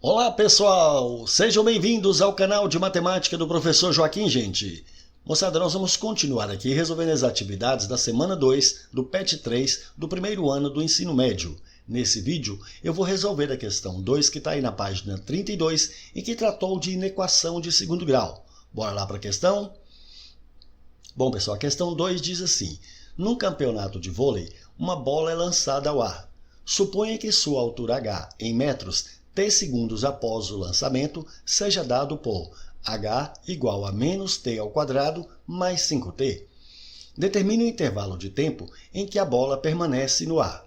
Olá pessoal, sejam bem-vindos ao canal de matemática do professor Joaquim, gente. Moçada, nós vamos continuar aqui resolvendo as atividades da semana 2 do PET 3 do primeiro ano do ensino médio. Nesse vídeo eu vou resolver a questão 2 que está aí na página 32 e que tratou de inequação de segundo grau. Bora lá para a questão? Bom pessoal, a questão 2 diz assim: num campeonato de vôlei, uma bola é lançada ao ar. Suponha que sua altura h em metros t segundos após o lançamento seja dado por h igual a menos t ao quadrado mais 5t. Determine o intervalo de tempo em que a bola permanece no ar.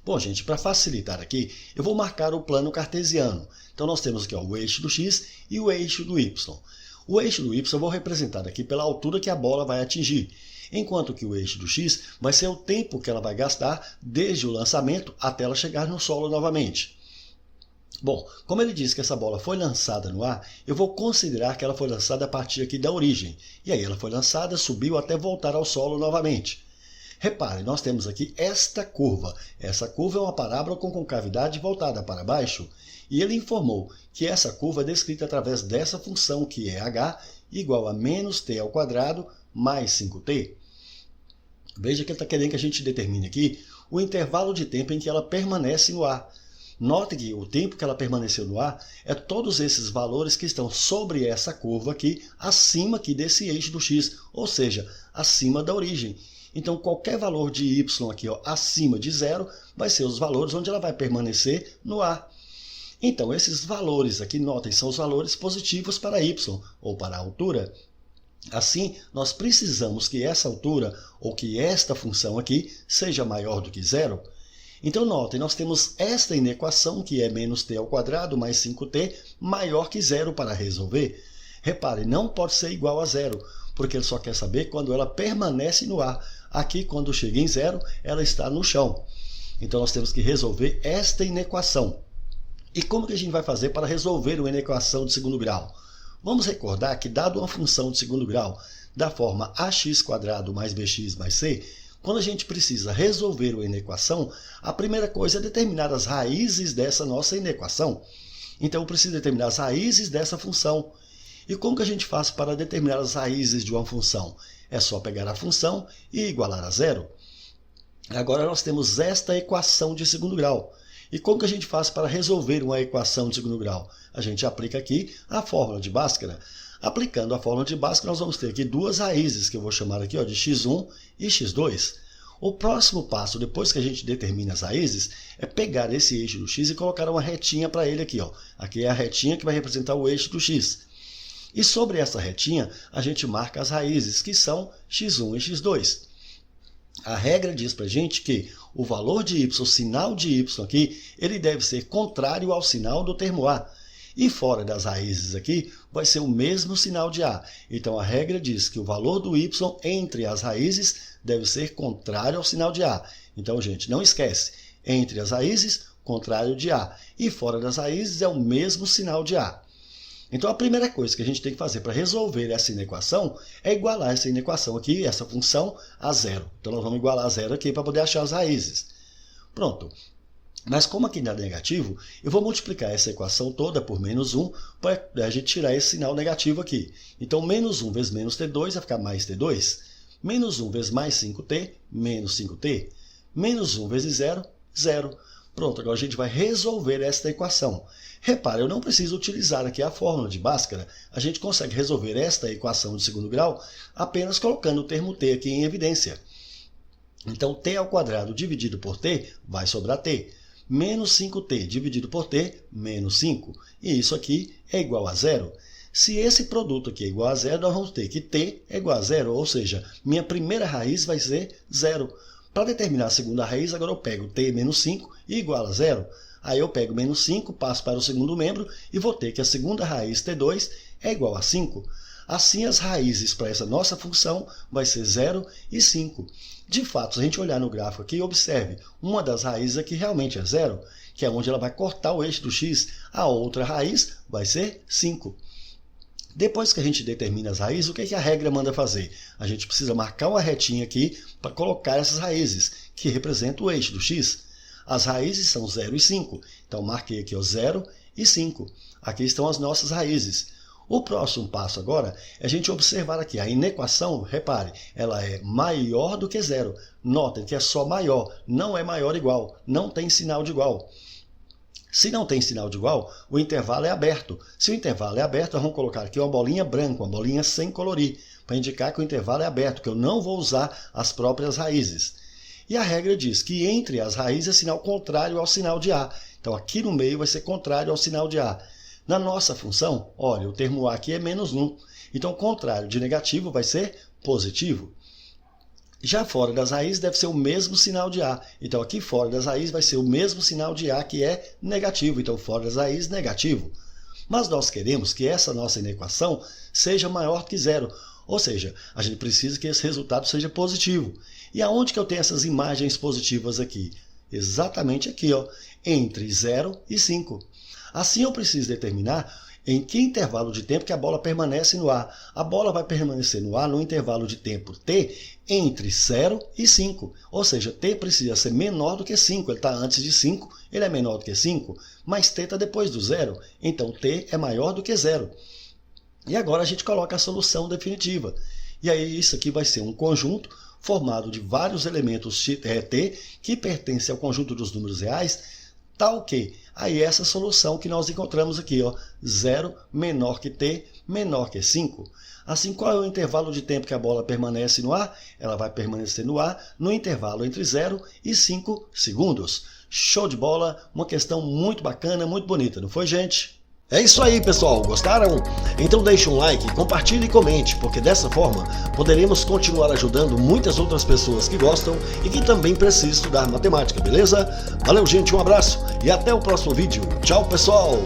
Bom, gente, para facilitar aqui, eu vou marcar o plano cartesiano. Então, nós temos aqui o eixo do x e o eixo do y. O eixo do y eu vou representar aqui pela altura que a bola vai atingir, enquanto que o eixo do x vai ser o tempo que ela vai gastar desde o lançamento até ela chegar no solo novamente. Bom, como ele disse que essa bola foi lançada no ar, eu vou considerar que ela foi lançada a partir aqui da origem. E aí ela foi lançada, subiu até voltar ao solo novamente. Repare, nós temos aqui esta curva. Essa curva é uma parábola com concavidade voltada para baixo. E ele informou que essa curva é descrita através dessa função, que é h igual a menos t ao quadrado mais 5t. Veja que ele está querendo que a gente determine aqui o intervalo de tempo em que ela permanece no ar. Note que o tempo que ela permaneceu no ar é todos esses valores que estão sobre essa curva aqui, acima aqui desse eixo do x, ou seja, acima da origem. Então, qualquer valor de y aqui acima de zero vai ser os valores onde ela vai permanecer no ar. Então, esses valores aqui, notem, são os valores positivos para y, ou para a altura. Assim, nós precisamos que essa altura, ou que esta função aqui, seja maior do que zero. Então, notem, nós temos esta inequação, que é menos t ao quadrado mais 5t, maior que zero para resolver. Repare, não pode ser igual a zero, porque ele só quer saber quando ela permanece no ar. Aqui, quando chega em zero, ela está no chão. Então, nós temos que resolver esta inequação. E como que a gente vai fazer para resolver uma inequação de segundo grau? Vamos recordar que, dado uma função de segundo grau da forma ax² mais bx mais c, quando a gente precisa resolver uma inequação, a primeira coisa é determinar as raízes dessa nossa inequação. Então, eu preciso determinar as raízes dessa função. E como que a gente faz para determinar as raízes de uma função? É só pegar a função e igualar a zero. Agora, nós temos esta equação de segundo grau. E como que a gente faz para resolver uma equação de segundo grau? A gente aplica aqui a fórmula de Bhaskara. Aplicando a fórmula de Bhaskara, nós vamos ter aqui duas raízes, que eu vou chamar aqui de x1 e x2. O próximo passo, depois que a gente determina as raízes, é pegar esse eixo do x e colocar uma retinha para ele aqui. Aqui é a retinha que vai representar o eixo do x. E sobre essa retinha, a gente marca as raízes, que são x1 e x2. A regra diz para a gente que o valor de y, o sinal de y aqui, ele deve ser contrário ao sinal do termo a. E fora das raízes aqui, vai ser o mesmo sinal de a. Então, a regra diz que o valor do y entre as raízes deve ser contrário ao sinal de a. Então, gente, não esquece. Entre as raízes, contrário de a. E fora das raízes é o mesmo sinal de a. Então, a primeira coisa que a gente tem que fazer para resolver essa inequação é igualar essa inequação aqui, essa função, a zero. Então, nós vamos igualar a zero aqui para poder achar as raízes. Pronto. Mas como aqui dá negativo, eu vou multiplicar essa equação toda por menos 1 para a gente tirar esse sinal negativo aqui. Então, menos 1 vezes menos t2 vai ficar mais t2. Menos 1 vezes mais 5t, menos 5t. Menos 1 vezes 0, 0. Pronto, agora a gente vai resolver esta equação. Repare, eu não preciso utilizar aqui a fórmula de Bhaskara. A gente consegue resolver esta equação de segundo grau apenas colocando o termo t aqui em evidência. Então, t ao quadrado dividido por t vai sobrar t. Menos 5t dividido por t, menos 5. E isso aqui é igual a zero. Se esse produto aqui é igual a zero, nós vamos ter que t é igual a zero, ou seja, minha primeira raiz vai ser zero. Para determinar a segunda raiz, agora eu pego t menos 5 e igual a zero. Aí eu pego menos 5, passo para o segundo membro e vou ter que a segunda raiz t2 é igual a 5. Assim, as raízes para essa nossa função vai ser 0 e 5. De fato, se a gente olhar no gráfico aqui, observe, uma das raízes aqui realmente é 0, que é onde ela vai cortar o eixo do x. A outra raiz vai ser 5. Depois que a gente determina as raízes, o que a regra manda fazer? A gente precisa marcar uma retinha aqui para colocar essas raízes, que representam o eixo do x. As raízes são 0 e 5. Então, marquei aqui 0 e 5. Aqui estão as nossas raízes. O próximo passo agora é a gente observar aqui. A inequação, repare, ela é maior do que zero. Notem que é só maior, não é maior igual, não tem sinal de igual. Se não tem sinal de igual, o intervalo é aberto. Se o intervalo é aberto, vamos colocar aqui uma bolinha branca, uma bolinha sem colorir, para indicar que o intervalo é aberto, que eu não vou usar as próprias raízes. E a regra diz que entre as raízes é sinal contrário ao sinal de A. Então aqui no meio vai ser contrário ao sinal de A. Na nossa função, olha, o termo A aqui é menos 1. Então, o contrário de negativo vai ser positivo. Já fora das raízes deve ser o mesmo sinal de A. Então, aqui fora das raízes vai ser o mesmo sinal de A, que é negativo. Então, fora das raízes, negativo. Mas nós queremos que essa nossa inequação seja maior que zero. Ou seja, a gente precisa que esse resultado seja positivo. E aonde que eu tenho essas imagens positivas aqui? Exatamente aqui, ó, entre 0 e 5. Assim eu preciso determinar em que intervalo de tempo que a bola permanece no ar. A bola vai permanecer no ar no intervalo de tempo t entre 0 e 5. Ou seja, t precisa ser menor do que 5. Ele está antes de 5, ele é menor do que 5, mas t está depois do 0. Então t é maior do que 0. E agora a gente coloca a solução definitiva. E aí isso aqui vai ser um conjunto formado de vários elementos t que pertencem ao conjunto dos números reais, tal que aí essa solução que nós encontramos aqui, ó, 0 menor que t, menor que 5. Assim, qual é o intervalo de tempo que a bola permanece no ar? Ela vai permanecer no ar no intervalo entre 0 e 5 segundos. Show de bola, uma questão muito bacana, muito bonita, não foi, gente? É isso aí, pessoal. Gostaram? Então deixe um like, compartilhe e comente, porque dessa forma poderemos continuar ajudando muitas outras pessoas que gostam e que também precisam estudar matemática, beleza? Valeu, gente, um abraço e até o próximo vídeo. Tchau, pessoal!